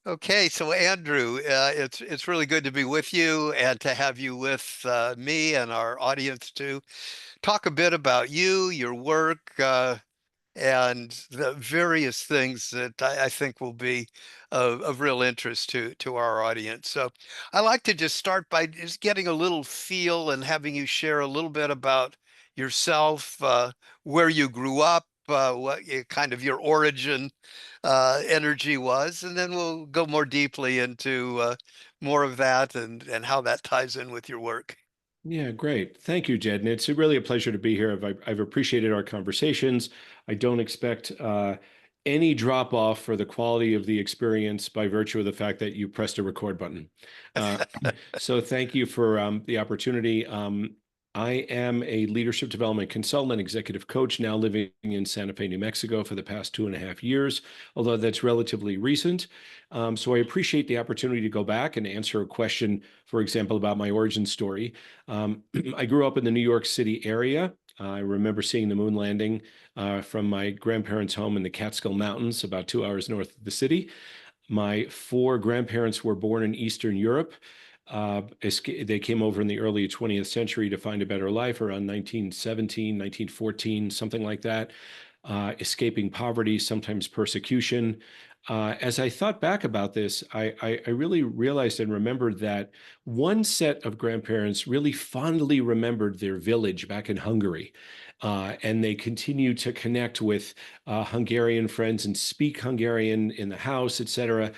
Okay, so Andrew, it's really good to be with you and to have you with me and our audience to talk a bit about you, your work, and the various things that I think will be of real interest to our audience. So I like to just start by just getting a little feel and having you share a little bit about yourself, where you grew up, what kind of your origin energy was, and then we'll go more deeply into more of that and how that ties in with your work. Yeah, great. Thank you, Jed. And it's really a pleasure to be here. I've appreciated our conversations. I don't expect any drop off for the quality of the experience by virtue of the fact that you pressed a record button. Uh, so thank you for the opportunity. I am a leadership development consultant, executive coach, now living in Santa Fe, New Mexico for the past 2.5 years, although that's relatively recent. So I appreciate the opportunity to go back and answer a question, for example, about my origin story. I grew up in the New York City area. I remember seeing the moon landing from my grandparents' home in the Catskill Mountains, about 2 hours north of the city. My four grandparents were born in Eastern Europe. They came over in the early 20th century to find a better life around 1917, 1914, something like that, escaping poverty, sometimes persecution. As I thought back about this, I really realized and remembered that one set of grandparents really fondly remembered their village back in Hungary. And they continue to connect with Hungarian friends and speak Hungarian in the house, etc.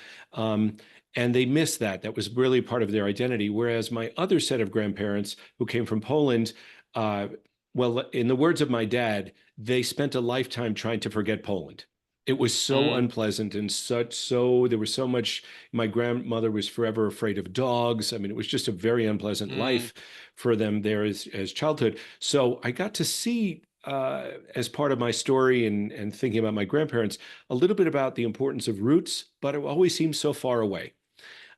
And they miss that. That was really part of their identity. Whereas my other set of grandparents who came from Poland, uh, well, in the words of my dad, they spent a lifetime trying to forget Poland. It was so Mm, unpleasant and there was so much. My grandmother was forever afraid of dogs. I mean, it was just a very unpleasant mm, life for them there as childhood. So I got to see, as part of my story and thinking about my grandparents, a little bit about the importance of roots, but it always seems so far away.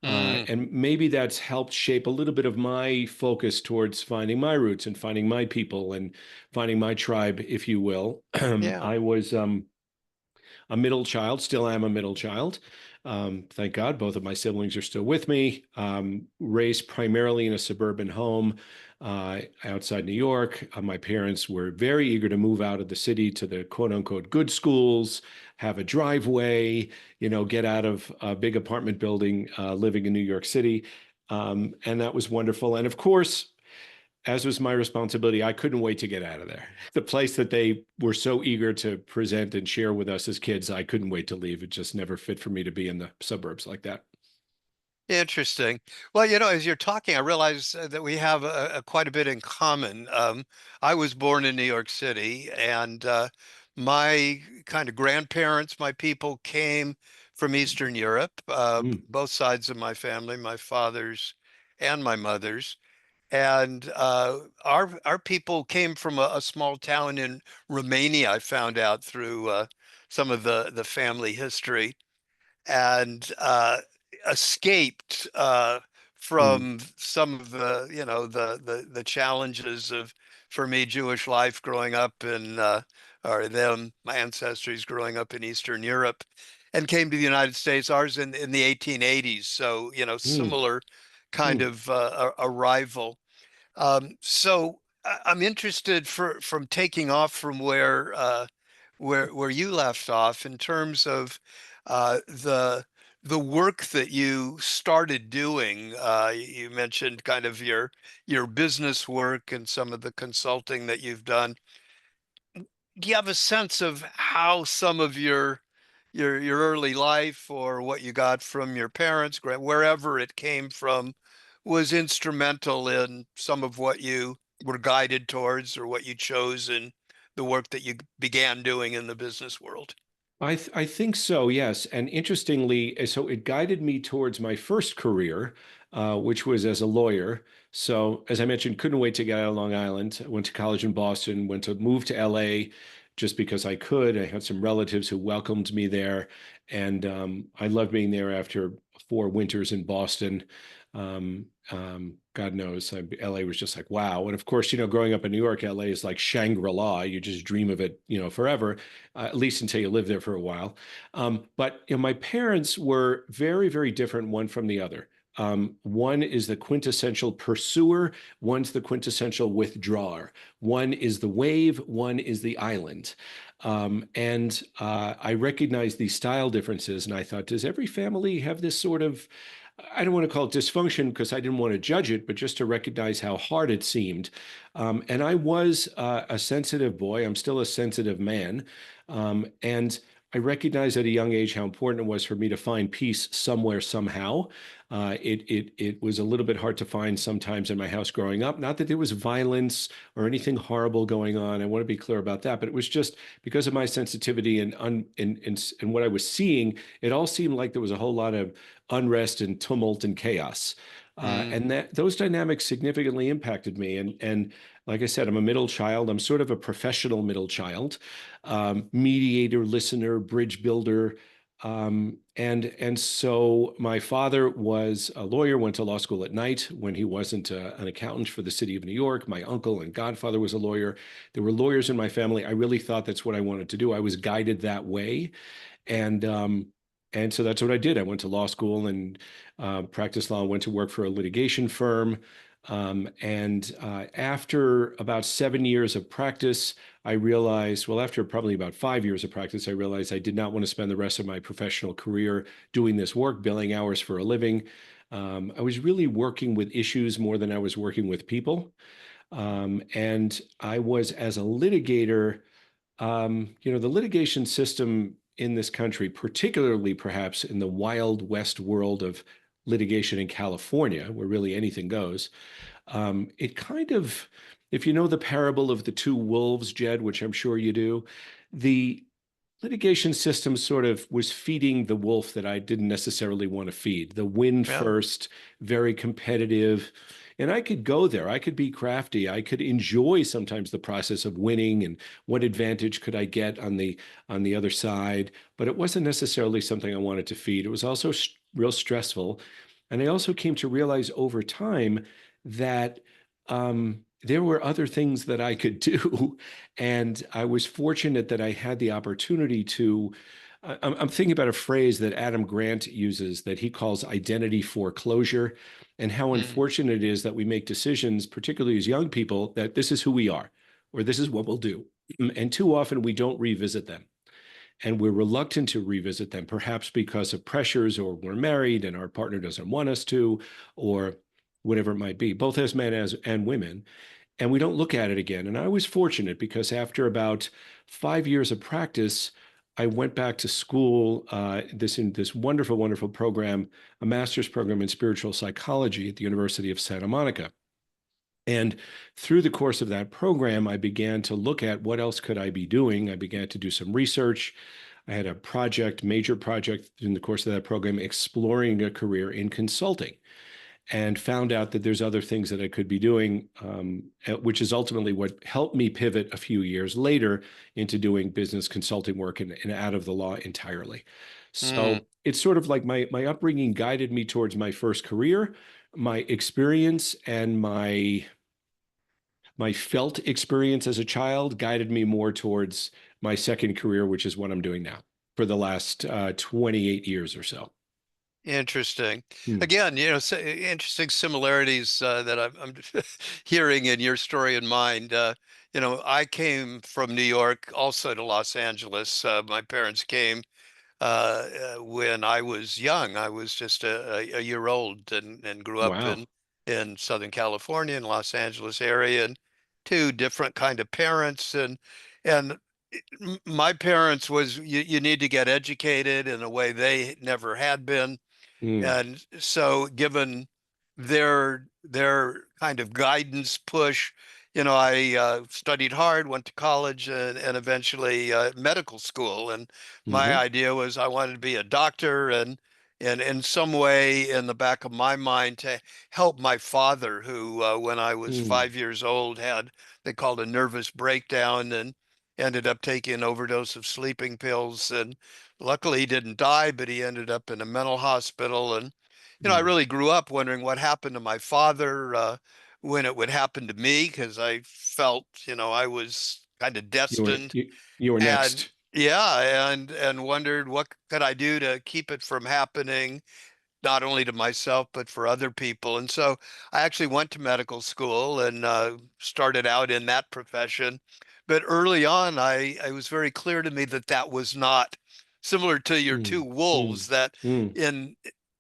mm. And maybe that's helped shape a little bit of my focus towards finding my roots and finding my people and finding my tribe, if you will. Yeah. I was a middle child, still am a middle child. Thank God, both of my siblings are still with me. Raised primarily in a suburban home outside New York. My parents were very eager to move out of the city to the quote unquote good schools, have a driveway, get out of a big apartment building living in New York City. And that was wonderful. And of course, as was my responsibility, I couldn't wait to get out of there. The place that they were so eager to present and share with us as kids, I couldn't wait to leave. It just never fit for me to be in the suburbs like that. Interesting. Well, as you're talking, I realize that we have quite a bit in common. I was born in New York City, and my kind of grandparents, my people came from Eastern Europe, Mm, both sides of my family, my father's and my mother's. And our people came from a small town in Romania. I found out through some of the family history and escaped mm, from some of the challenges of, for me, Jewish life growing up in or them, my ancestors growing up in Eastern Europe, and came to the United States. Ours in the 1880s, so mm, similar kind mm. of arrival. So I'm interested from taking off from where you left off in terms of the work that you started doing. You mentioned kind of your business work and some of the consulting that you've done. Do you have a sense of how some of your early life or what you got from your parents, wherever it came from, was instrumental in some of what you were guided towards or what you chose in the work that you began doing in the business world? I think so, yes. And interestingly, so it guided me towards my first career, which was as a lawyer. So, as I mentioned, couldn't wait to get out of Long Island. I went to college in Boston, went to move to LA just because I could. I had some relatives who welcomed me there, and I loved being there after 4 winters in Boston. God knows, LA was just like, wow. And of course, growing up in New York, LA is like Shangri-La. You just dream of it, forever, at least until you live there for a while. But my parents were very, very different one from the other. One is the quintessential pursuer, one's the quintessential withdrawer. One is the wave, one is the island. And I recognized these style differences, and I thought, does every family have this sort of, I don't want to call it dysfunction because I didn't want to judge it, but just to recognize how hard it seemed. And I was a sensitive boy. I'm still a sensitive man. And I recognized at a young age how important it was for me to find peace somewhere, somehow. It was a little bit hard to find sometimes in my house growing up. Not that there was violence or anything horrible going on. I want to be clear about that, but it was just because of my sensitivity and what I was seeing. It all seemed like there was a whole lot of unrest and tumult and chaos. Mm, And that those dynamics significantly impacted me. And like I said, I'm a middle child. I'm sort of a professional middle child, mediator, listener, bridge builder. And so my father was a lawyer, went to law school at night when he wasn't an accountant for the city of New York. My uncle and godfather was a lawyer. There were lawyers in my family. I really thought that's what I wanted to do. I was guided that way. And and so that's what I did. I went to law school and practiced law, went to work for a litigation firm. And after about 7 years of practice, I realized, well, after probably about 5 years of practice, I realized I did not want to spend the rest of my professional career doing this work, billing hours for a living. I was really working with issues more than I was working with people. And I was, as a litigator, the litigation system in this country, particularly perhaps in the Wild West world of litigation in California, where really anything goes, it kind of, if you know the parable of the two wolves, Jed, which I'm sure you do, the litigation system sort of was feeding the wolf that I didn't necessarily want to feed. The win yeah. first, very competitive. And I could go there. I could be crafty. I could enjoy sometimes the process of winning and what advantage could I get on the other side. But it wasn't necessarily something I wanted to feed. It was also real stressful. And I also came to realize over time that there were other things that I could do. And I was fortunate that I had the opportunity to. I'm thinking about a phrase that Adam Grant uses that he calls identity foreclosure, and how Mm, unfortunate it is that we make decisions, particularly as young people, that this is who we are, or this is what we'll do. And too often we don't revisit them. And we're reluctant to revisit them, perhaps because of pressures, or we're married and our partner doesn't want us to, or whatever it might be, both as men as and women, and we don't look at it again. And I was fortunate because after about 5 years of practice, I went back to school, in this wonderful, wonderful program, a master's program in spiritual psychology at the University of Santa Monica. And through the course of that program, I began to look at what else could I be doing. I began to do some research. I had a project, major project in the course of that program, exploring a career in consulting, and found out that there's other things that I could be doing, which is ultimately what helped me pivot a few years later into doing business consulting work and out of the law entirely. mm. So it's sort of like my upbringing guided me towards my first career, my experience and my felt experience as a child guided me more towards my second career, which is what I'm doing now for the last 28 years or so. Interesting. Hmm. Again, interesting similarities that I'm hearing in your story and mine. I came from New York, also to Los Angeles. My parents came when I was young. I was just a year old and grew up Wow. in Southern California and Los Angeles area, and two different kind of parents. And my parents was you need to get educated in a way they never had been. Hmm. And so given their kind of guidance push, I studied hard, went to college and eventually medical school. And my Hmm. idea was I wanted to be a doctor and in some way in the back of my mind to help my father, who when I was Hmm. 5 years old had they called a nervous breakdown and ended up taking an overdose of sleeping pills. And luckily he didn't die, but he ended up in a mental hospital. And I Mm. really grew up wondering what happened to my father, when it would happen to me, because I felt, I was kind of You were destined. you were And next. yeah, and wondered what could I do to keep it from happening, not only to myself, but for other people. And so I actually went to medical school and started out in that profession. But early on, I was very clear to me that that was not similar to your two Mm, wolves, mm, that mm, in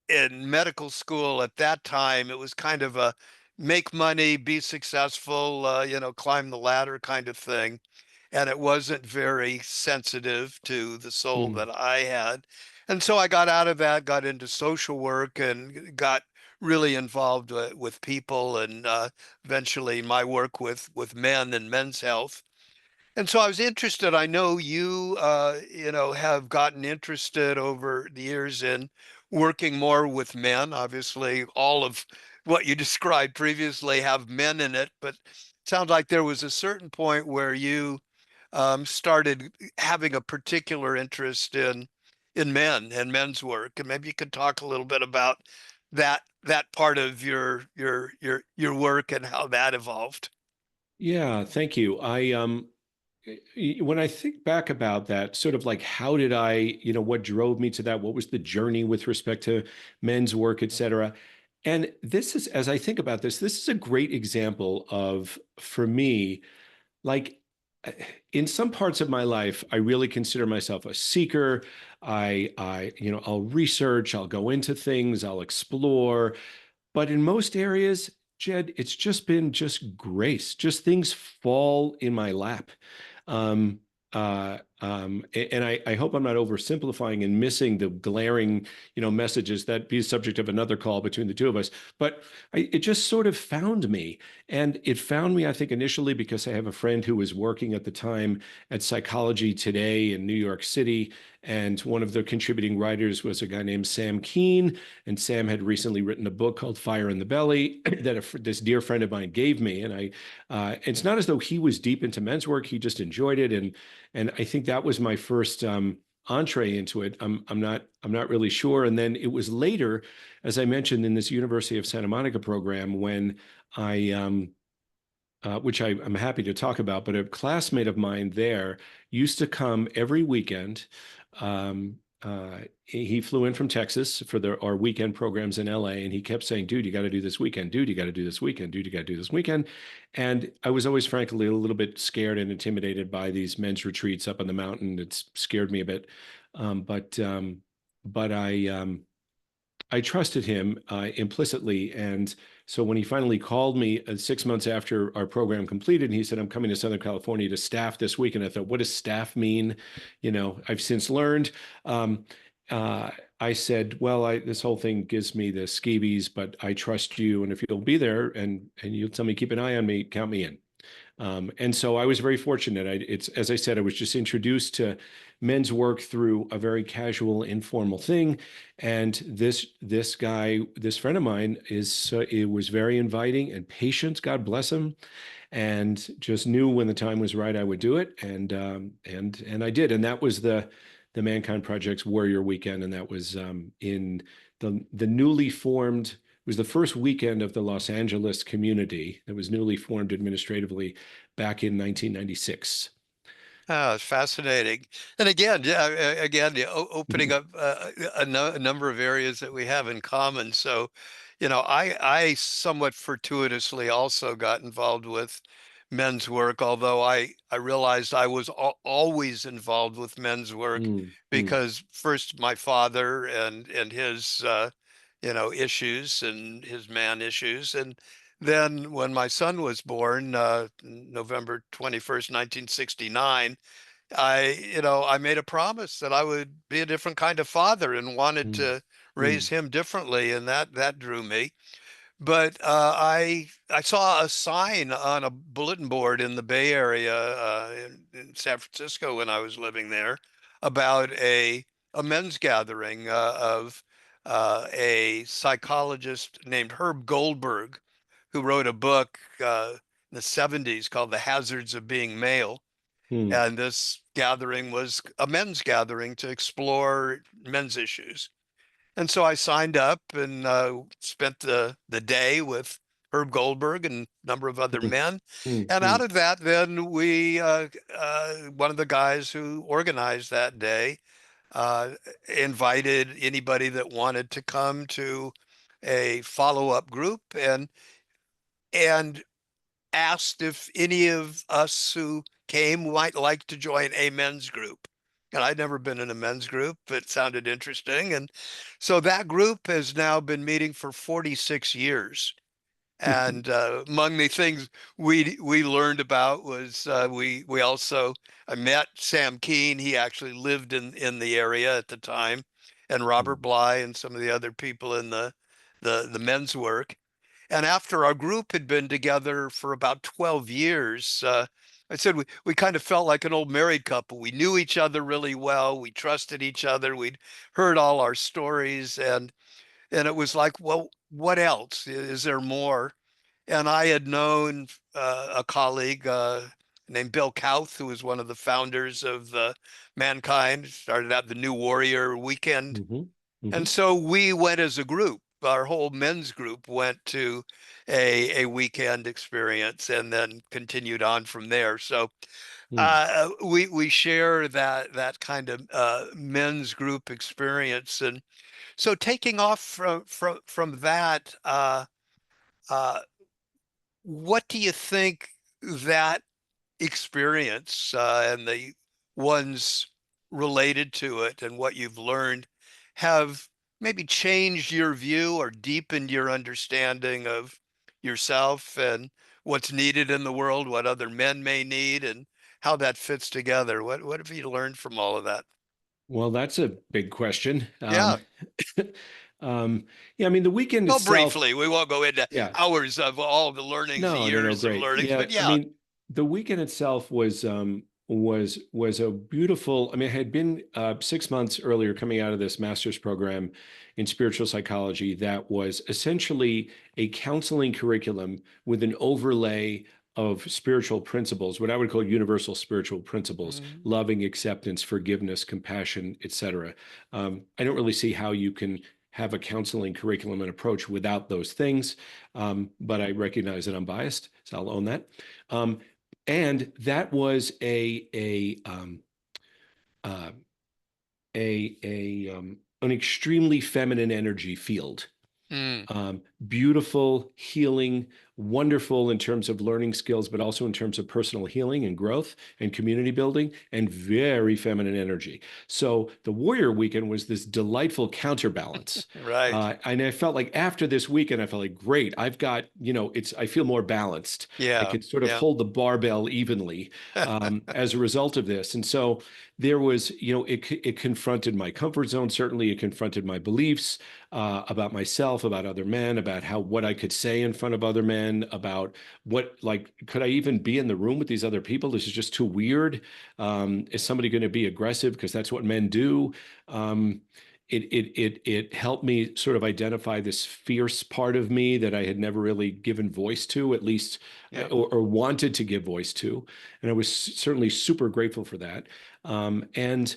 in medical school at that time, it was kind of a make money, be successful, climb the ladder kind of thing. And it wasn't very sensitive to the soul mm. that I had. And so I got out of that, got into social work, and got really involved with people, and eventually my work with men and men's health. And so I was interested. I know you, have gotten interested over the years in working more with men. Obviously, all of what you described previously have men in it, but it sounds like there was a certain point where you started having a particular interest in men and men's work. And maybe you could talk a little bit about that part of your work and how that evolved. Yeah, thank you. When I think back about that, sort of like how did I, what drove me to that? What was the journey with respect to men's work, et cetera? And this is, as I think about this, this is a great example of, for me, like in some parts of my life, I really consider myself a seeker. I'll research, I'll go into things, I'll explore. But in most areas, Jed, it's just been just grace, just things fall in my lap. Um, and I hope I'm not oversimplifying and missing the glaring, messages that be subject of another call between the two of us. But it just sort of found me, and it found me, I think, initially because I have a friend who was working at the time at Psychology Today in New York City, and one of the contributing writers was a guy named Sam Cohn, and Sam had recently written a book called Fire in the Belly that this dear friend of mine gave me, and it's not as though he was deep into men's work; he just enjoyed it, and I think that was my first entree into it. I'm not really sure. And then it was later, as I mentioned, in this University of Santa Monica program when I which I'm happy to talk about, but a classmate of mine there used to come every weekend. He flew in from Texas for our weekend programs in LA, and he kept saying, "Dude, you got to do this weekend. Dude, you got to do this weekend. Dude, you got to do this weekend." And I was always, frankly, a little bit scared and intimidated by these men's retreats up on the mountain. It scared me a bit, um, but um, but I trusted him implicitly. And so when he finally called me 6 months after our program completed, and he said, "I'm coming to Southern California to staff this week." And I thought, what does staff mean? I've since learned. Um, I said, well, this whole thing gives me the scabies, but I trust you. And if you'll be there and you'll tell me, keep an eye on me, count me in. And so I was very fortunate. It's as I said, I was just introduced to men's work through a very casual, informal thing. And this guy, this friend of mine, it was very inviting and patient. God bless him, and just knew when the time was right, I would do it, and I did. And that was the Mankind Project's Warrior Weekend, and that was in the newly formed. It was the first weekend of the Los Angeles community that was newly formed administratively back in 1996. Oh, it's fascinating. And again, yeah, again, yeah, opening up a number of areas that we have in common. So, I somewhat fortuitously also got involved with men's work, although I realized I was al always involved with men's work Mm, mm, because first my father and his issues and his man issues, and then when my son was born, November 21st, 1969, I made a promise that I would be a different kind of father and wanted mm, to raise mm, him differently, and that drew me. But I saw a sign on a bulletin board in the Bay Area, in San Francisco when I was living there, about a men's gathering of a psychologist named Herb Goldberg, who wrote a book in the 70s called The Hazards of Being Male. mm, And this gathering was a men's gathering to explore men's issues. And so I signed up and spent the day with Herb Goldberg and a number of other Mm, men. mm, And out mm, of that, then one of the guys who organized that day uh, invited anybody that wanted to come to a follow-up group and asked if any of us who came might like to join a men's group. And I'd never been in a men's group. It sounded interesting. And so that group has now been meeting for 46 years. mm, And among the things we learned about was we also I met Sam Keene. He actually lived in the area at the time, and Robert mm, Bly and some of the other people in the men's work. And after our group had been together for about 12 years, I said we kind of felt like an old married couple. We knew each other really well. We trusted each other. We'd heard all our stories, and it was like, well, what else? Is there more? And I had known a colleague named Bill Kauth, who was one of the founders of Mankind, started out the New Warrior Weekend. mhm, And mhm, so we went as a group. Our whole men's group went to a weekend experience and then continued on from there. So mm. we share that kind of men's group experience. And so taking off from that, uh, what do you think that experience and the ones related to it and what you've learned have maybe changed your view or deepened your understanding of yourself and what's needed in the world, what other men may need, and how that fits together? What have you learned from all of that? Well, that's a big question. Yeah. Um, yeah, I mean, the weekend Well, itself, briefly, we won't go into yeah. hours of all the learnings, the No, no, no, years of great. learnings, Yeah, but I yeah. mean, the weekend itself was a beautiful. I mean, I had been 6 months earlier coming out of this master's program in spiritual psychology that was essentially a counseling curriculum with an overlay of spiritual principles, what I would call universal spiritual principles: Mm, loving, acceptance, forgiveness, compassion, etc. I don't really see how you can have a counseling curriculum and approach without those things. But I recognize that I'm biased, so I'll own that. Um, and that was uh, an extremely feminine energy field. mm, Beautiful, healing, wonderful in terms of learning skills, but also in terms of personal healing and growth and community building, and very feminine energy. So the Warrior Weekend was this delightful counterbalance. right. And I felt like after this weekend, I felt like, great, I've got, I feel more balanced. I Yeah. can sort of Yeah. hold the barbell evenly as a result of this. And so there was, it confronted my comfort zone. Certainly, it confronted my beliefs about myself, about other men, about what I could say in front of other men, about could I even be in the room with these other people? This is just too weird. Is somebody going to be aggressive because that's what men do? Um, it helped me sort of identify this fierce part of me that I had never really given voice to, at least, Yeah. or wanted to give voice to, and I was certainly super grateful for that. And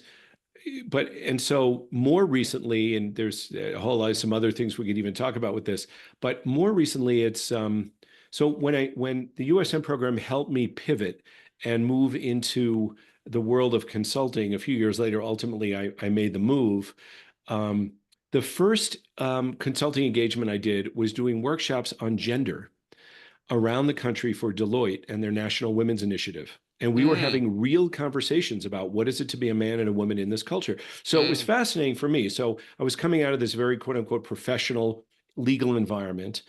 and so more recently, and there's a whole lot of some other things we could even talk about with this, but more recently it's so when the USM program helped me pivot and move into the world of consulting a few years later, ultimately I made the move. Um, the first consulting engagement I did was doing workshops on gender around the country for Deloitte and their National Women's Initiative. And we were Mm, having real conversations about what is it to be a man and a woman in this culture. So it was mm, fascinating for me. So I was coming out of this very quote unquote professional legal environment.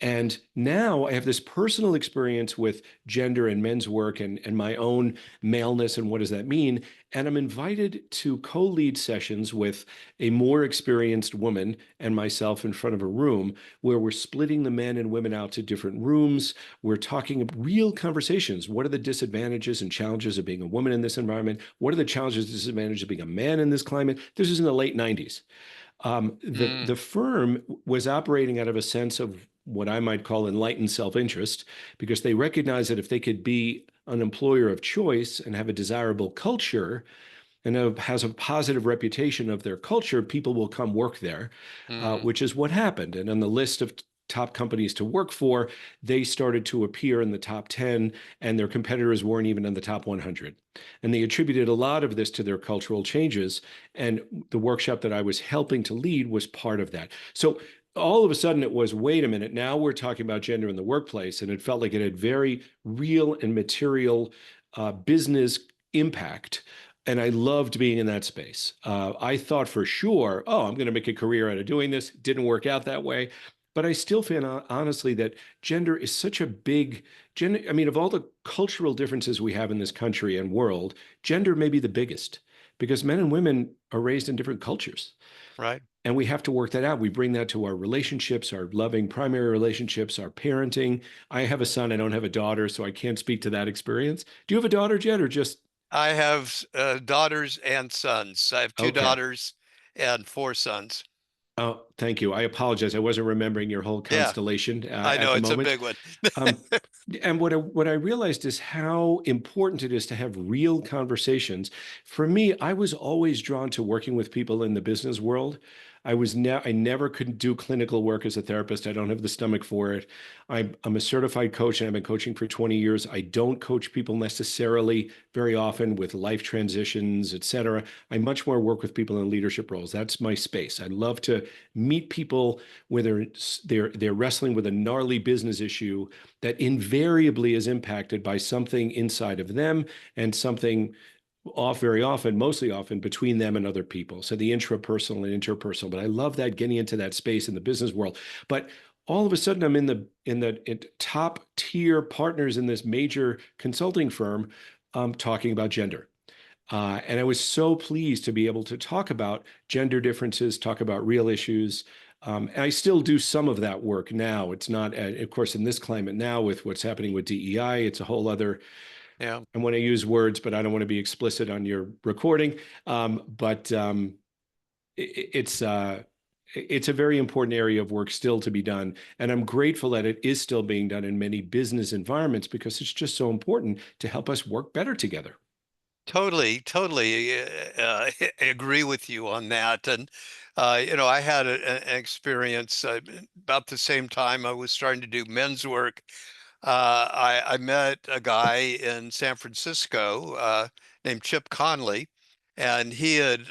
And now I have this personal experience with gender and men's work and my own maleness and what does that mean. And I'm invited to co-lead sessions with a more experienced woman and myself in front of a room where we're splitting the men and women out to different rooms. We're talking real conversations. What are the disadvantages and challenges of being a woman in this environment? What are the challenges and disadvantages of being a man in this climate? This is in the late 90s. The mm, firm was operating out of a sense of what I might call enlightened self-interest, because they recognized that if they could be an employer of choice and have a desirable culture, and has a positive reputation of their culture, people will come work there, Hmm. which is what happened. And on the list of top companies to work for, they started to appear in the top 10, and their competitors weren't even in the top 100. And they attributed a lot of this to their cultural changes. And the workshop that I was helping to lead was part of that. So all of a sudden it was, wait a minute, now we're talking about gender in the workplace. And it felt like it had very real and material business impact. And I loved being in that space. I thought for sure, oh, I'm going to make a career out of doing this. Didn't work out that way. But I still feel honestly that gender is such a big gender. I mean, of all the cultural differences we have in this country and world, gender may be the biggest because men and women are raised in different cultures. Right. And we have to work that out. We bring that to our relationships, our loving primary relationships, our parenting. I have a son, I don't have a daughter, so I can't speak to that experience. Do you have a daughter, Jed, or just I have daughters and sons. I have two okay? daughters and four sons. Oh, thank you. I apologize. I wasn't remembering your whole Yeah, constellation I at know the it's a moment. big one. Um, and what I realized is how important it is to have real conversations. For me, I was always drawn to working with people in the business world. I never could do clinical work as a therapist. I don't have the stomach for it. I'm a certified coach and I've been coaching for 20 years. I don't coach people necessarily very often with life transitions, et cetera. I much more work with people in leadership roles. That's my space. I love to meet people where they're wrestling with a gnarly business issue that invariably is impacted by something inside of them and something off very often, mostly often between them and other people. So the intrapersonal and interpersonal. But I love that getting into that space in the business world. But all of a sudden, I'm in top tier partners in this major consulting firm talking about gender. And I was so pleased to be able to talk about gender differences, talk about real issues. And I still do some of that work now. It's not, of course, in this climate now with what's happening with DEI, it's a whole other, Yeah, I want to use words, but I don't want to be explicit on your recording. But it's, it's a very important area of work still to be done. And I'm grateful that it is still being done in many business environments because it's just so important to help us work better together. totally, totally agree with you on that. And I had an experience about the same time I was starting to do men's work. I met a guy in San Francisco named Chip Conley, and he had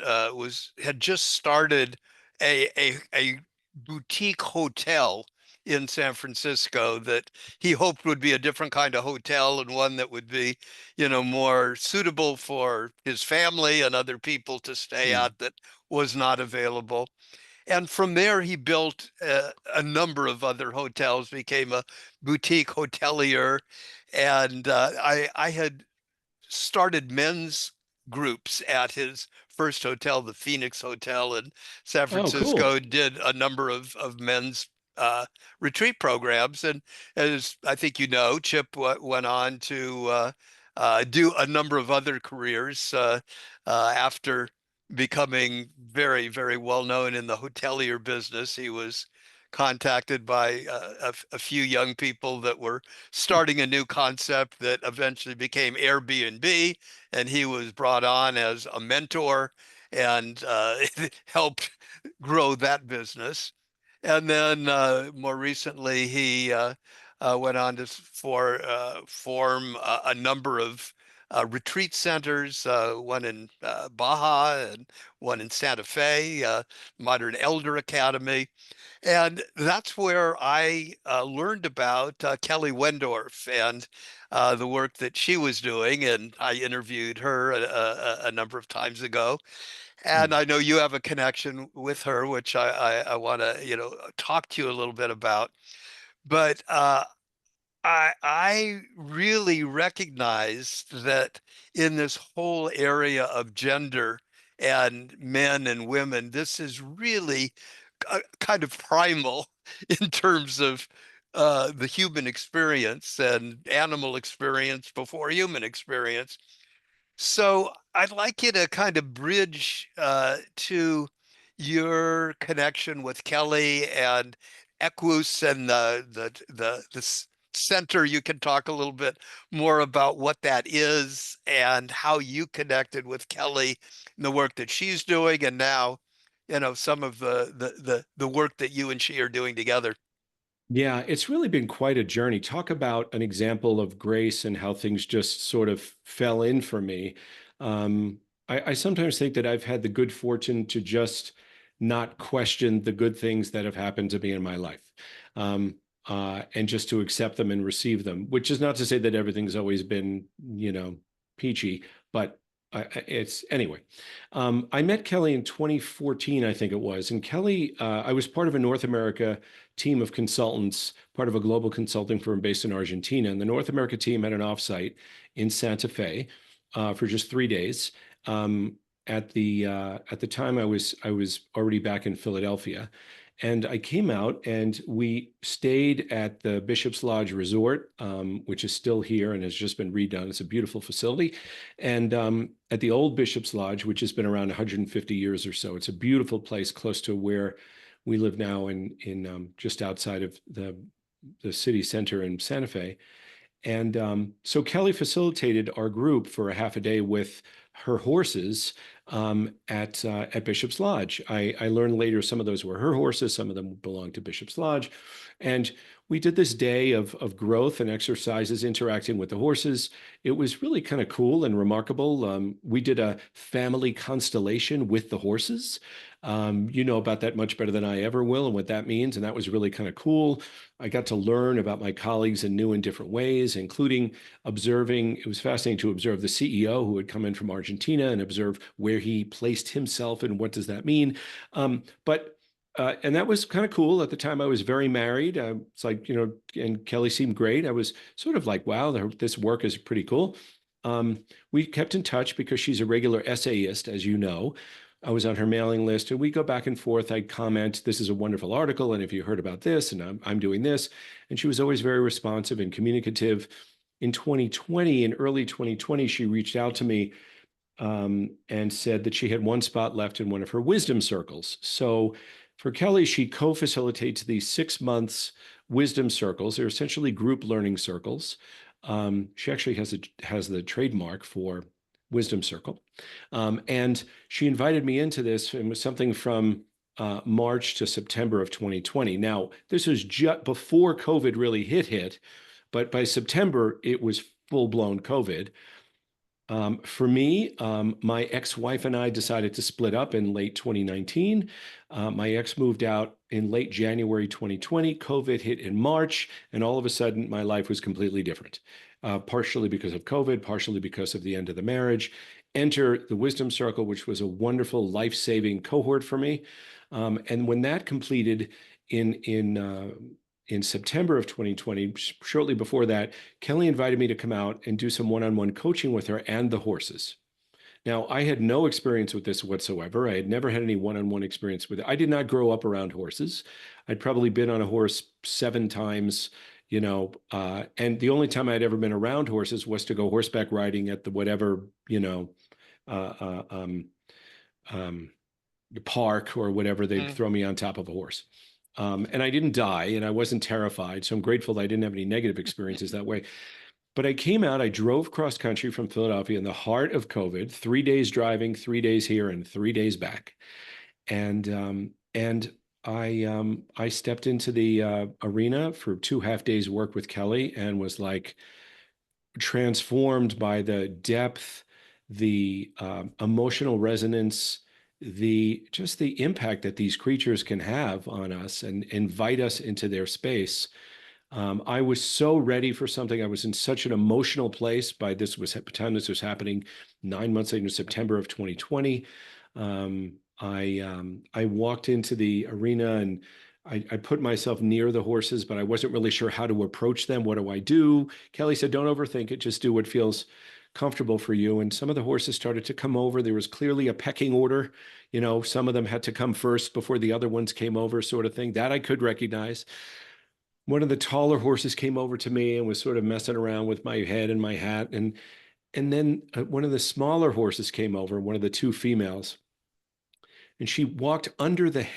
just started a boutique hotel in San Francisco that he hoped would be a different kind of hotel and one that would be, more suitable for his family and other people to stay Mm. at that was not available. And from there, he built a number of other hotels, became a boutique hotelier. And I had started men's groups at his first hotel, the Phoenix Hotel in San Oh, cool. Francisco, did a number of men's retreat programs. And as I think you know, Chip went on to do a number of other careers after becoming very, very well known in the hotelier business. He was contacted by a few young people that were starting a new concept that eventually became Airbnb, and he was brought on as a mentor and helped grow that business. And then more recently, he went on to form a number of retreat centers, one in Baja and one in Santa Fe, Modern Elder Academy. And that's where I learned about Kelly Wendorf and the work that she was doing. And I interviewed her a number of times ago. And Mm. I know you have a connection with her, which I want to, talk to you a little bit about. But I really recognized that in this whole area of gender and men and women, this is really kind of primal in terms of the human experience and animal experience before human experience. So I'd like you to kind of bridge to your connection with Kelly and Equus and the center, you can talk a little bit more about what that is and how you connected with Kelly and the work that she's doing, and now, some of the work that you and she are doing together. Yeah, it's really been quite a journey. Talk about an example of grace and how things just sort of fell in for me. Um, I sometimes think that I've had the good fortune to just not question the good things that have happened to me in my life, um, and just to accept them and receive them, which is not to say that everything's always been, peachy, but it's anyway. I met Kelly in 2014, I think it was. And Kelly, I was part of a North America team of consultants, part of a global consulting firm based in Argentina. And the North America team had an offsite in Santa Fe for just 3 days. At the time, I was already back in Philadelphia, and I came out and we stayed at the Bishop's Lodge Resort, which is still here and has just been redone. It's a beautiful facility. And at the old Bishop's Lodge, which has been around 150 years or so, it's a beautiful place close to where we live now in just outside of the city center in Santa Fe. And so Kelly facilitated our group for a half a day with her horses at Bishop's Lodge. I learned later some of those were her horses, some of them belonged to Bishop's Lodge. And we did this day of growth and exercises interacting with the horses. It was really kind of cool and remarkable. We did a family constellation with the horses. You know about that much better than I ever will and what that means. And that was really kind of cool. I got to learn about my colleagues in new and different ways, including observing. It was fascinating to observe the CEO who had come in from Argentina and observe where he placed himself and what does that mean. And that was kind of cool. At the time, I was very married. It's like, and Kelly seemed great. I was sort of like, wow, this work is pretty cool. We kept in touch because she's a regular essayist, as you know. I was on her mailing list, and we go back and forth. I'd comment, "This is a wonderful article, and if you heard about this, and I'm doing this," and she was always very responsive and communicative. In 2020, in early 2020, she reached out to me and said that she had one spot left in one of her wisdom circles. So for Kelly, she co-facilitates these 6 months wisdom circles. They're essentially group learning circles. She actually has the trademark for wisdom circle. And she invited me into this, and it was something from March to September of 2020. Now, this was just before COVID really hit, but by September, it was full-blown COVID. For me, my ex-wife and I decided to split up in late 2019. My ex moved out in late January 2020. COVID hit in March, and all of a sudden, my life was completely different. Partially because of COVID, partially because of the end of the marriage. Enter the Wisdom Circle, which was a wonderful, life-saving cohort for me. And when that completed in September of 2020, shortly before that, Kelly invited me to come out and do some one-on-one coaching with her and the horses. Now, I had no experience with this whatsoever. I had never had any one-on-one experience with it. I did not grow up around horses. I'd probably been on a horse 7 times, and the only time I'd ever been around horses was to go horseback riding at the whatever, uh, uh, um, um, park or whatever, they'd Mm. throw me on top of a horse. And I didn't die and I wasn't terrified. So I'm grateful that I didn't have any negative experiences that way. But I came out, I drove cross country from Philadelphia in the heart of COVID, 3 days driving, 3 days here and 3 days back. And I stepped into the arena for 2 half days work with Kelly and was like transformed by the depth, the emotional resonance, just the impact that these creatures can have on us and invite us into their space. I was so ready for something. I was in such an emotional place by time this was happening, 9 months into September of 2020. I walked into the arena and I put myself near the horses, but I wasn't really sure how to approach them. What do I do? Kelly said, "Don't overthink it. Just do what feels comfortable for you." And some of the horses started to come over. There was clearly a pecking order. Some of them had to come first before the other ones came over, sort of thing. That I could recognize. One of the taller horses came over to me and was sort of messing around with my head and my hat. And then one of the smaller horses came over, one of the two females, and she walked under the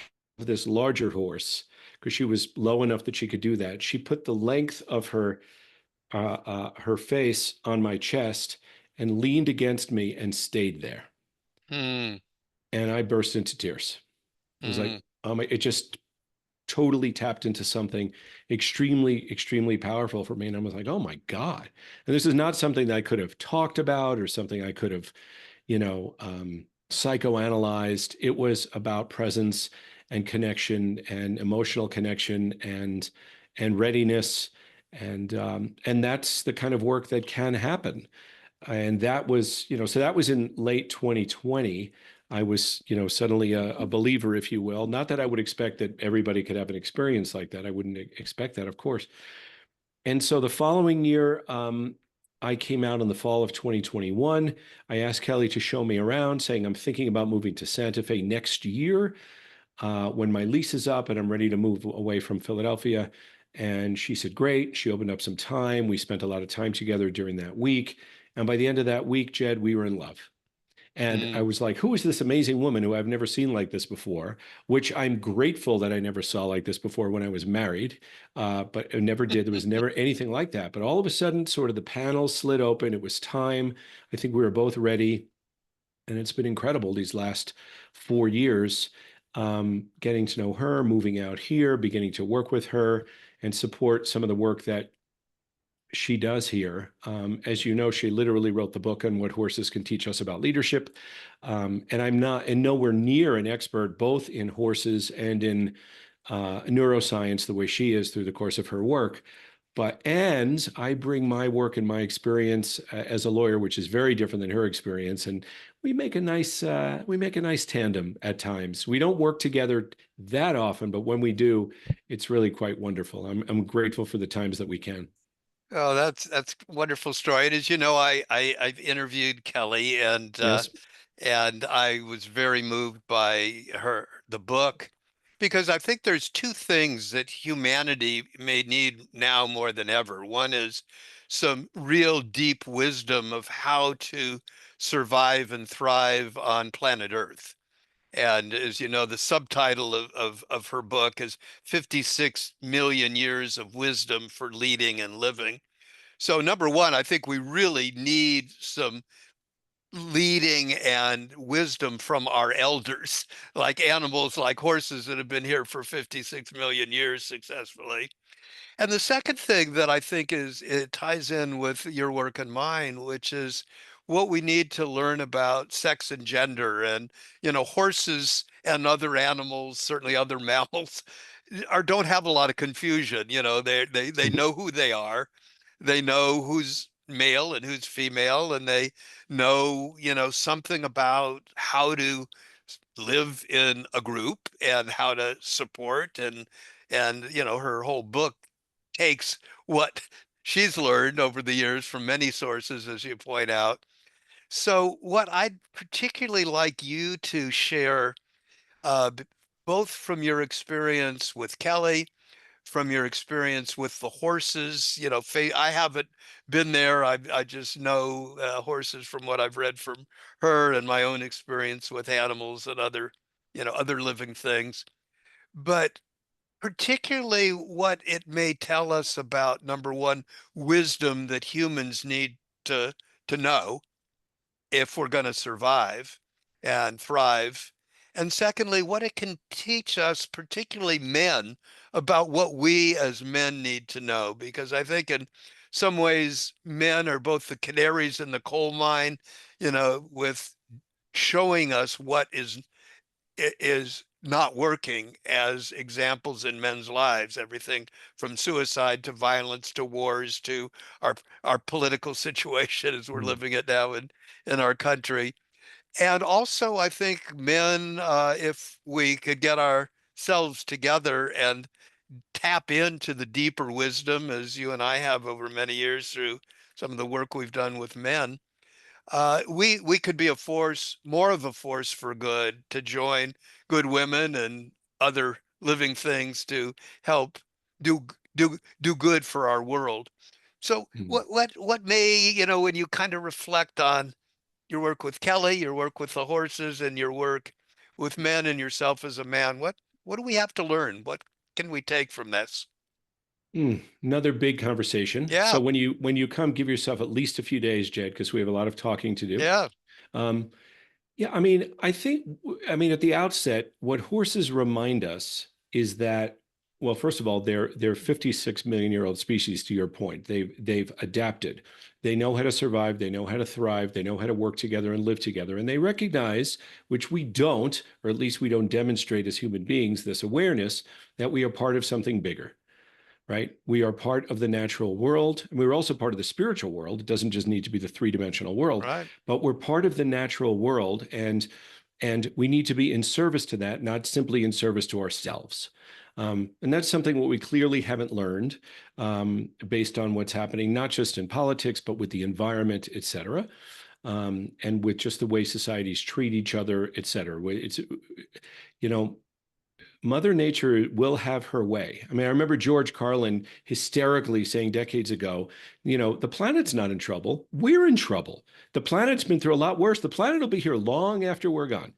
this larger horse because she was low enough that she could do that. She put the length of her face on my chest and leaned against me and stayed there. Mm, And I burst into tears. It was like, mm, it just totally tapped into something extremely, extremely powerful for me. And I was like, oh my God. And this is not something that I could have talked about or something I could have, psychoanalyzed. It was about presence and connection and emotional connection and readiness. And that's the kind of work that can happen. And that was, so that was in late 2020. I was, suddenly a believer, if you will. Not that I would expect that everybody could have an experience like that. I wouldn't expect that, of course. And so the following year, I came out in the fall of 2021. I asked Kelly to show me around, saying, I'm thinking about moving to Santa Fe next year when my lease is up and I'm ready to move away from Philadelphia. And she said, great. She opened up some time. We spent a lot of time together during that week. And by the end of that week, Jed, we were in love. And I mm. was like, who is this amazing woman who I've never seen like this before? Which I'm grateful that I never saw like this before when I was married, but I never did. There was never anything like that. But all of a sudden, sort of the panels slid open. It was time. I think we were both ready. And it's been incredible these last 4 years, getting to know her, moving out here, beginning to work with her and support some of the work that she does here. As you know, she literally wrote the book on what horses can teach us about leadership. And I'm not, and nowhere near an expert, both in horses and in neuroscience, the way she is through the course of her work. And I bring my work and my experience as a lawyer, which is very different than her experience. And we make a nice tandem at times. We don't work together that often, but when we do, it's really quite wonderful. I'm grateful for the times that we can. Oh, that's a wonderful story. And as you know, I've interviewed Kelly, Yes. and I was very moved by the book, because I think there's two things that humanity may need now more than ever. One is some real deep wisdom of how to survive and thrive on planet Earth. And as you know, the subtitle of her book is 56 million years of wisdom for leading and living. So number one, I think we really need some leading and wisdom from our elders, like animals, like horses that have been here for 56 million years successfully. And the second thing that I think is it ties in with your work and mine, which is what we need to learn about sex and gender. And, horses and other animals, certainly other mammals, don't have a lot of confusion. They Mhm. know who they are. They know who's male and who's female, and they know, something about how to live in a group and how to support, and her whole book takes what she's learned over the years from many sources, as you point out. So, what I'd particularly like you to share, b- both from your experience with Kelly, from your experience with the horses, I haven't been there. I just know horses from what I've read from her and my own experience with animals and other living things. But particularly what it may tell us about, number one, wisdom that humans need to know if we're going to survive and thrive. And secondly, what it can teach us, particularly men, about what we as men need to know. Because I think in some ways, men are both the canaries in the coal mine, with showing us what is not working as examples in men's lives, everything from suicide to violence to wars to our our political situation as we're Mm. living it now in our country. And also, I think men, if we could get ourselves together and tap into the deeper wisdom, as you and I have over many years through some of the work we've done with men, we could be a force, more of a force for good, to join good women and other living things to help do good for our world. So Mm. what may, when you kind of reflect on your work with Kelly, your work with the horses, and your work with men and yourself as a man, What do we have to learn? What can we take from this? Another big conversation. So Yeah, when you come, give yourself at least a few days, Jed, because we have a lot of talking to do. yeah, Um, yeah, I mean, I mean, at the outset, what horses remind us is that, well, first of all, they're 56 million year old species. To your point, they've adapted. They know how to survive. They know how to thrive. They know how to work together and live together. And they recognize, which we don't, or at least we don't demonstrate as human beings, this awareness that we are part of something bigger, right? We are part of the natural world. And we're also part of the spiritual world. It doesn't just need to be the three-dimensional world, right. but we're part of the natural world. And we need to be in service to that, not simply in service to ourselves. And that's something what we clearly haven't learned based on what's happening, not just in politics, but with the environment, et cetera, and with just the way societies treat each other, et cetera. It's, you know, Mother Nature will have her way. I mean, I remember George Carlin hysterically saying decades ago, the planet's not in trouble. We're in trouble. The planet's been through a lot worse. The planet will be here long after we're gone.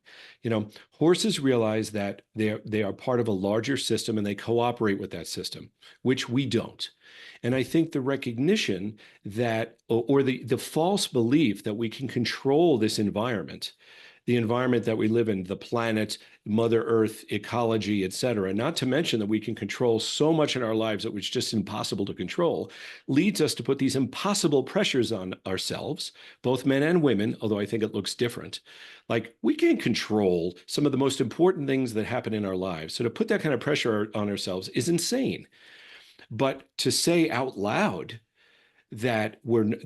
Horses realize that they are part of a larger system and they cooperate with that system, which we don't. And I think the recognition that, or the false belief that we can control this environment, the environment that we live in, the planet, Mother Earth, ecology, et cetera, not to mention that we can control so much in our lives that was just impossible to control, leads us to put these impossible pressures on ourselves, both men and women, although I think it looks different. Like we can't control some of the most important things that happen in our lives. So to put that kind of pressure on ourselves is insane. But to say out loud, that we're going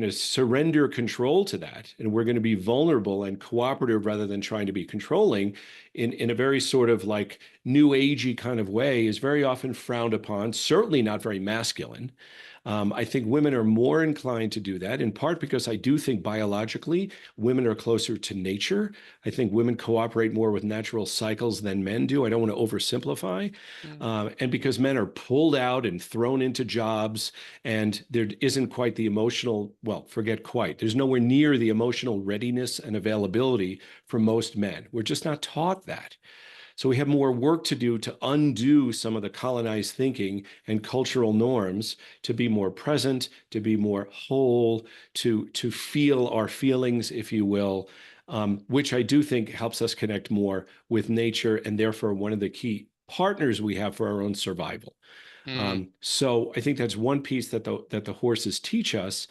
to surrender control to that, and we're going to be vulnerable and cooperative rather than trying to be controlling in a very sort of like new agey kind of way is very often frowned upon, certainly not very masculine. I think women are more inclined to do that, in part because I do think biologically women are closer to nature. I think women cooperate more with natural cycles than men do. I don't want to oversimplify. Mm, And because men are pulled out and thrown into jobs, and there isn't quite the emotional, well, forget quite, there's nowhere near the emotional readiness and availability for most men. We're just not taught that. So we have more work to do to undo some of the colonized thinking and cultural norms to be more present, to be more whole, to feel our feelings, if you will, which I do think helps us connect more with nature and therefore one of the key partners we have for our own survival. mm, So I think that's one piece that the horses teach us.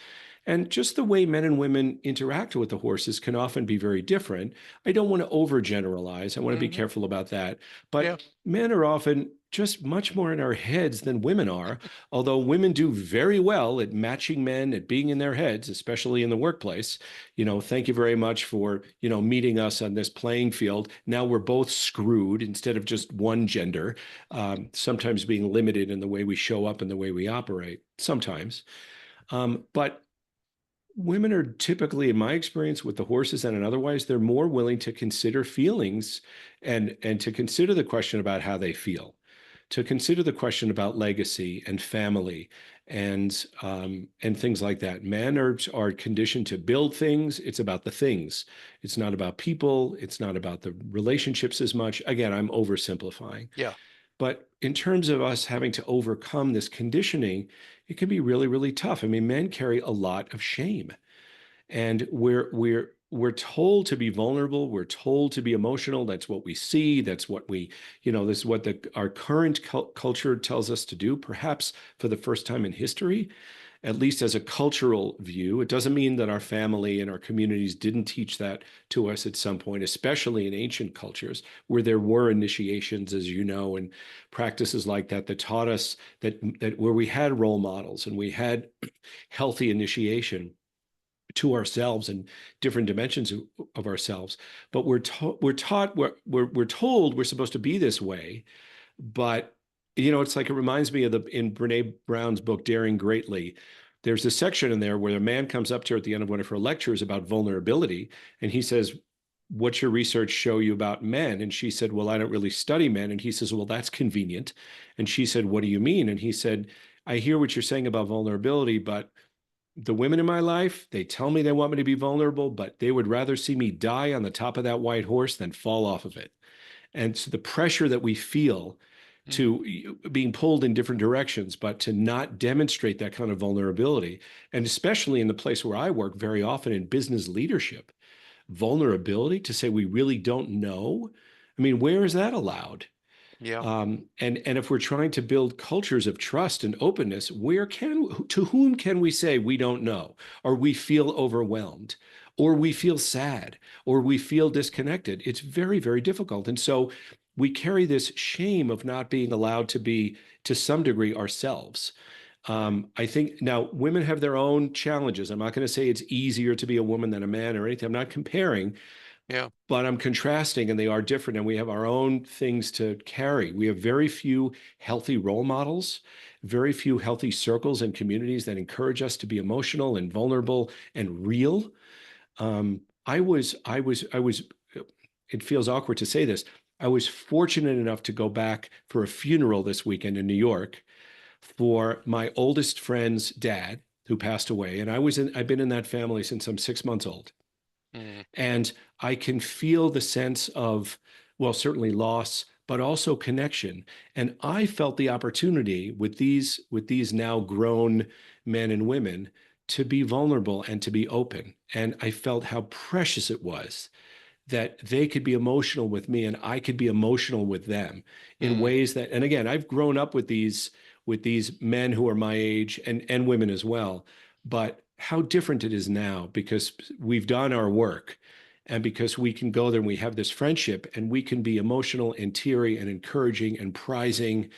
And just the way men and women interact with the horses can often be very different. I don't want to overgeneralize. I want to be mhm. careful about that. Yeah. But men are often just much more in our heads than women are, although women do very well at matching men, at being in their heads, especially in the workplace. Thank you very much for, meeting us on this playing field. Now we're both screwed instead of just one gender, sometimes being limited in the way we show up and the way we operate, sometimes. But women are typically, in my experience with the horses and otherwise, they're more willing to consider feelings and to consider the question about how they feel, to consider the question about legacy and family and things like that. Men are conditioned to build things. It's about the things. It's not about people. It's not about the relationships as much. Again, I'm oversimplifying. Yeah. But in terms of us having to overcome this conditioning, it can be really, really tough. I mean, men carry a lot of shame, and we're told to be vulnerable. We're told to be emotional. That's what we see. That's what this is what our current culture tells us to do, perhaps for the first time in history, at least as a cultural view. It doesn't mean that our family and our communities didn't teach that to us at some point, especially in ancient cultures where there were initiations, as you know, and practices like that that taught us that where we had role models and we had healthy initiation to ourselves and different dimensions of ourselves. But we're taught we're told we're supposed to be this way, but it's like it reminds me of in Brene Brown's book Daring Greatly. There's a section in there where a man comes up to her at the end of one of her lectures about vulnerability, and he says, "What's your research show you about men?" And she said, "Well, I don't really study men." And he says, "Well, that's convenient." And she said, "What do you mean?" And he said, "I hear what you're saying about vulnerability, but the women in my life, they tell me they want me to be vulnerable, but they would rather see me die on the top of that white horse than fall off of it. And so the pressure that we feel Mm, to being pulled in different directions, but to not demonstrate that kind of vulnerability, and especially in the place where I work very often in business leadership, vulnerability to say we really don't know. I mean, where is that allowed? yeah, And if we're trying to build cultures of trust and openness, where can to whom can we say we don't know, or we feel overwhelmed, or we feel sad, or we feel disconnected? It's very, very difficult. And so we carry this shame of not being allowed to be, to some degree, ourselves. right. I think now women have their own challenges. I'm not going to say it's easier to be a woman than a man or anything. I'm not comparing, Yeah. but I'm contrasting, and they are different, and we have our own things to carry. We have very few healthy role models, very few healthy circles and communities that encourage us to be emotional and vulnerable and real. I was. It feels awkward to say this. I was fortunate enough to go back for a funeral this weekend in New York for my oldest friend's dad who passed away, and I've been in that family since I'm 6 months old. Mm, And I can feel the sense of, well, certainly loss, but also connection. And I felt the opportunity with these now grown men and women to be vulnerable and to be open. And I felt how precious it was that they could be emotional with me and I could be emotional with them in mm, ways that, and again, I've grown up with these men who are my age and women as well, but how different it is now because we've done our work and because we can go there and we have this friendship and we can be emotional and teary and encouraging and prizing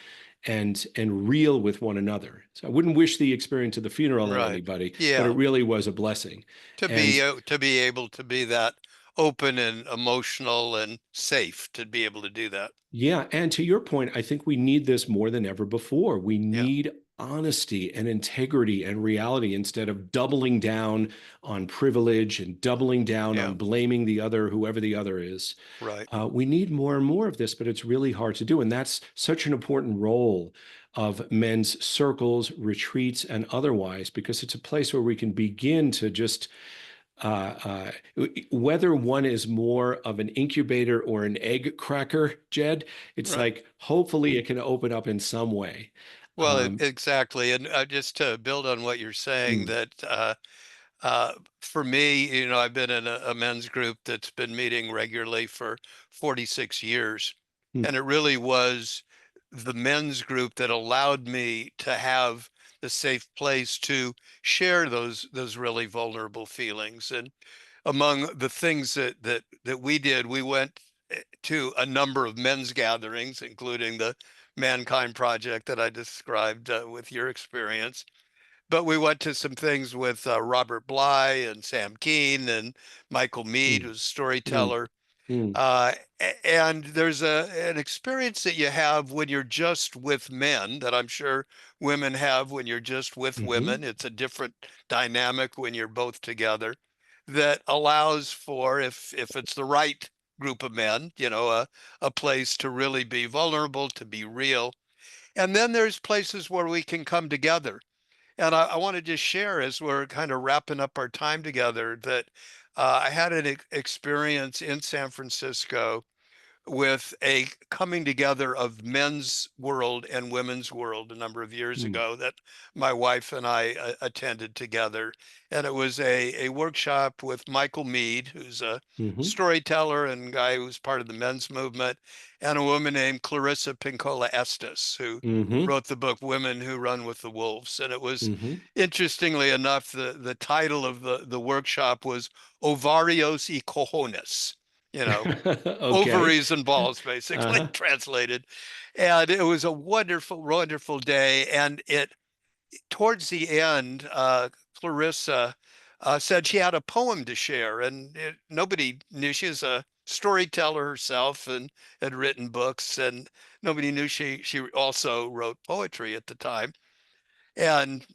and real with one another. So I wouldn't wish the experience of the funeral on right. anybody, but it Yeah. really was a blessing. And To be able to be that open and emotional and safe to be able to do that. yeah, and to your point, I think we need this more than ever before. We Yeah. need honesty and integrity and reality instead of doubling down on privilege and doubling down Yeah. on blaming the other, whoever the other is. Right. We need more and more of this, but it's really hard to do. And that's such an important role of men's circles, retreats, and otherwise, because it's a place where we can begin to just whether one is more of an incubator or an egg cracker, Jed, it's Right. like hopefully it can open up in some way. Well, Um, exactly. And just to build on what you're saying, mm, that for me, you know, I've been in a men's group that's been meeting regularly for 46 years. mm, And it really was the men's group that allowed me to have the safe place to share those really vulnerable feelings. And among the things that we did, we went to a number of men's gatherings, including the Mankind Project that I described with your experience. But we went to some things with Robert Bly and Sam Keen and Michael Mead, mm, who's a mm, storyteller. mm, And there's an experience that you have when you're just with men that I'm sure women have when you're just with mhm, women. It's a different dynamic when you're both together that allows for, if it's the right group of men, you know, a place to really be vulnerable, to be real. And then there's places where we can come together. And I want to just share as we're kind of wrapping up our time together that I had an experience in San Francisco with a coming together of men's world and women's world a number of years mm, ago that my wife and I attended together. And it was a workshop with Michael Mead, who's a mhm, storyteller and guy who's part of the men's movement, and a woman named Clarissa Pinkola Estes, who mhm, wrote the book Women Who Run with the Wolves. And it was, mhm. interestingly enough, the title of the workshop was Ovarios y Cojones, you know, Okay. ovaries and balls, basically Uh-huh. translated. And it was a wonderful, wonderful day. And it towards the end, Clarissa said she had a poem to share, and nobody knew she was a storyteller herself and had written books, and nobody knew she also wrote poetry at the time. And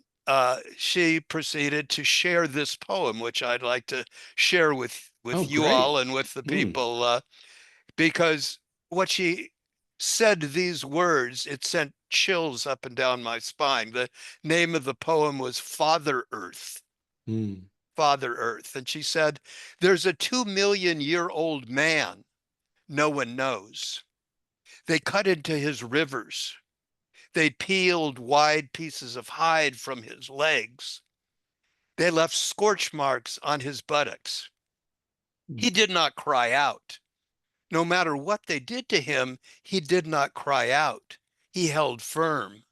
she proceeded to share this poem, which I'd like to share Oh, with you great. all and with the Mm. people. Because what she said these words, it sent chills up and down my spine. The name of the poem was Father Earth. Mm. Father Earth. And she said, there's a 2 million-year-old man no one knows. They cut into his rivers. They peeled wide pieces of hide from his legs. They left scorch marks on his buttocks. Mm. He did not cry out. No matter what they did to him, he did not cry out. He held firm.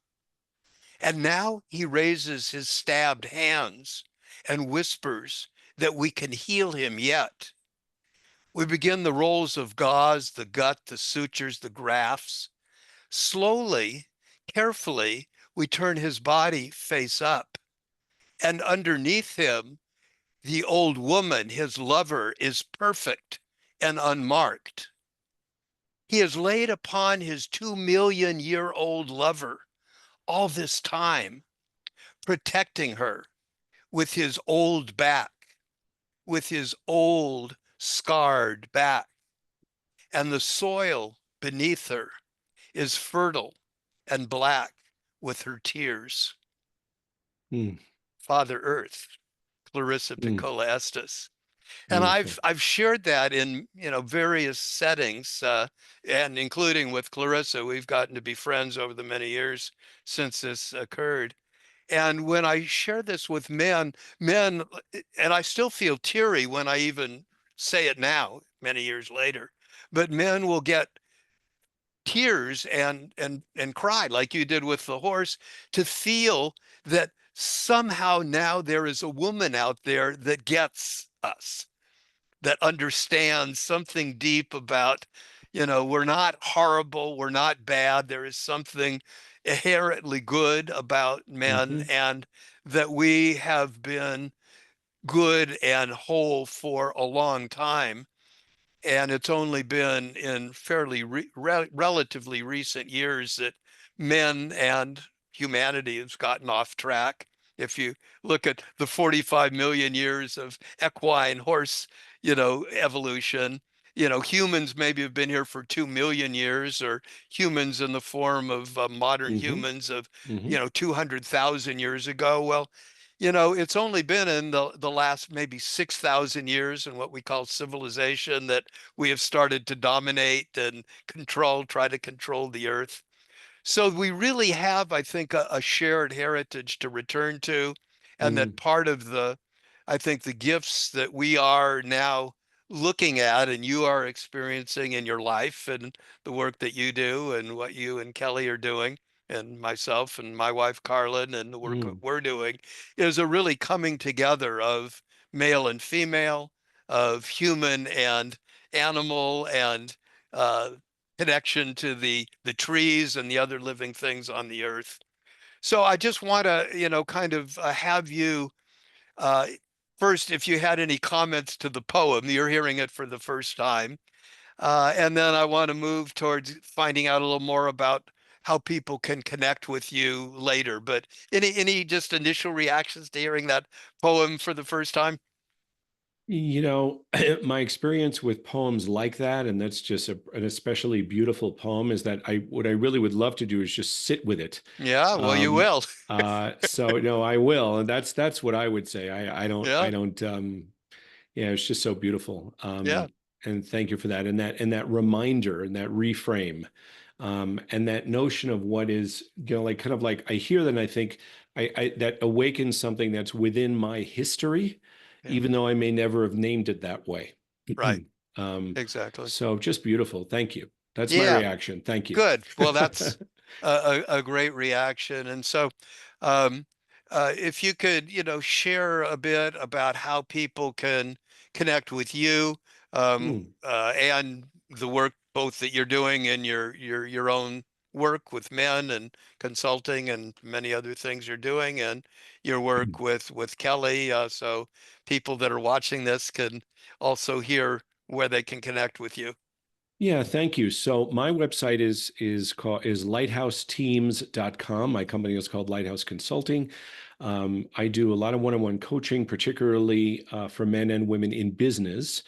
And now he raises his stabbed hands and whispers that we can heal him yet. We begin the rolls of gauze, the gut, the sutures, the grafts. Slowly, carefully, we turn his body face up. And underneath him, the old woman, his lover, is perfect and unmarked. He has laid upon his 2 million-year-old lover all this time, protecting her with his old back, with his old scarred back. And the soil beneath her is fertile and black with her tears. Mm. Father Earth, Clarissa Mm. Piccola Estes. And Beautiful. I've shared that in various settings, and including with Clarissa. We've gotten to be friends over the many years since this occurred. And when I share this with men, and I still feel teary when I even say it now, many years later, but men will get tears and cry like you did with the horse, to feel that somehow now there is a woman out there that gets us, that understands something deep about, we're not horrible, we're not bad. There is something inherently good about men, Hmm. and that we have been good and whole for a long time. And it's only been in fairly relatively recent years that men and humanity has gotten off track. If you look at the 45 million years of equine horse, evolution, humans maybe have been here for 2 million years, or humans in the form of modern Hmm. humans of, Hmm. 200,000 years ago. Well, it's only been in the last maybe 6,000 years in what we call civilization that we have started to dominate and try to control the earth. So we really have, I think, a shared heritage to return to, and that Mm. part of I think, the gifts that we are now looking at and you are experiencing in your life and the work that you do and what you and Kelly are doing and myself and my wife Carlin and the work that Mm. we're doing is a really coming together of male and female, of human and animal, and uh, connection to the trees and the other living things on the earth. So I just want to, kind of have you uh, first, if you had any comments to the poem, you're hearing it for the first time. And then I want to move towards finding out a little more about how people can connect with you later. But any just initial reactions to hearing that poem for the first time? You know, my experience with poems like that, and that's just an especially beautiful poem, is that what I really would love to do is just sit with it. Yeah, well, you Um, will. so no, I will, and that's what I would say. I Yeah, don't yeah, it's just so beautiful. yeah, And thank you for that. And that reminder and that reframe, and that notion of what is, like kind of like I hear that and I think I that awakens something that's within my history, yeah, even though I may never have named it that way. right, Um, exactly. so just beautiful. Thank you. That's my Yeah. reaction. Thank you. Good. Well, that's a great reaction. And so, um, if you could, share a bit about how people can connect with you, Hmm. and the work both that you're doing in your own work with men and consulting and many other things you're doing, and your work with Kelly, so people that are watching this can also hear where they can connect with you. Yeah, thank you. So my website is lighthouseteams.com. My company is called Lighthouse Consulting. I do a lot of one-on-one coaching, particularly for men and women in business,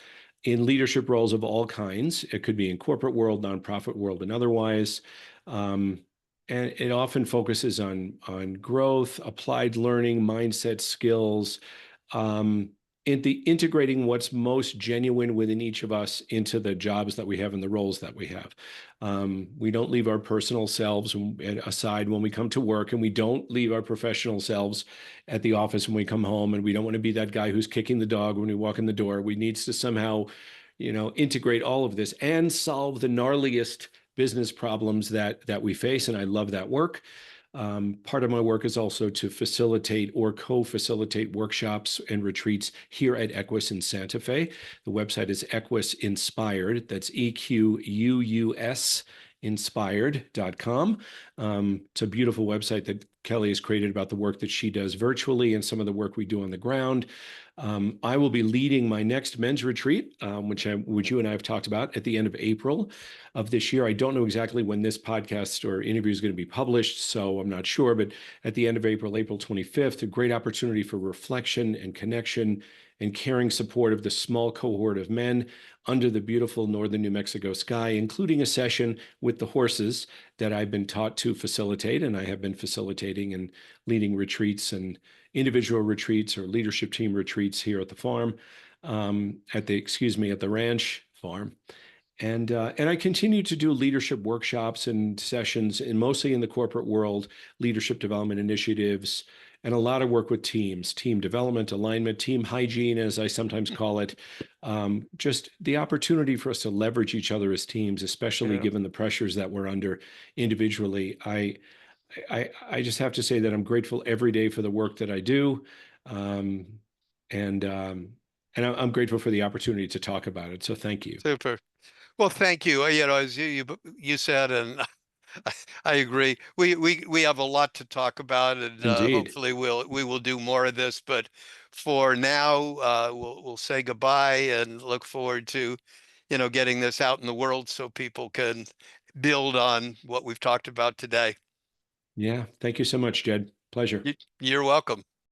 in leadership roles of all kinds. It could be in corporate world, nonprofit world, and otherwise. Um, and it often focuses on growth, applied learning, mindset skills, into integrating what's most genuine within each of us into the jobs that we have and the roles that we have. We don't leave our personal selves aside when we come to work, and we don't leave our professional selves at the office when we come home. And we don't want to be that guy who's kicking the dog when we walk in the door. We need to somehow, integrate all of this and solve the gnarliest business problems that we face. And I love that work. Part of my work is also to facilitate or co-facilitate workshops and retreats here at Equus in Santa Fe. The website is Equus Inspired. That's EQUUS inspired.com. It's a beautiful website that Kelly has created about the work that she does virtually and some of the work we do on the ground. I will be leading my next men's retreat, which you and I have talked about at the end of April of this year. I don't know exactly when this podcast or interview is going to be published, so I'm not sure, but at the end of April, April 25th, a great opportunity for reflection and connection and caring support of the small cohort of men under the beautiful northern New Mexico sky, including a session with the horses that I've been taught to facilitate, and I have been facilitating and leading retreats and individual retreats or leadership team retreats here at the farm, at the ranch farm. And I continue to do leadership workshops and sessions, and mostly in the corporate world, leadership development initiatives, and a lot of work with teams, team development, alignment, team hygiene, as I sometimes call it. Just the opportunity for us to leverage each other as teams, especially Yeah, given the pressures that we're under individually. I just have to say that I'm grateful every day for the work that I do, um, and I'm grateful for the opportunity to talk about it. So thank you. super. Well, thank you. As you said, and I agree. We have a lot to talk about, and Indeed. hopefully we will do more of this. But for now, we'll say goodbye and look forward to, getting this out in the world so people can build on what we've talked about today. Yeah. Thank you so much, Jed. Pleasure. You're welcome.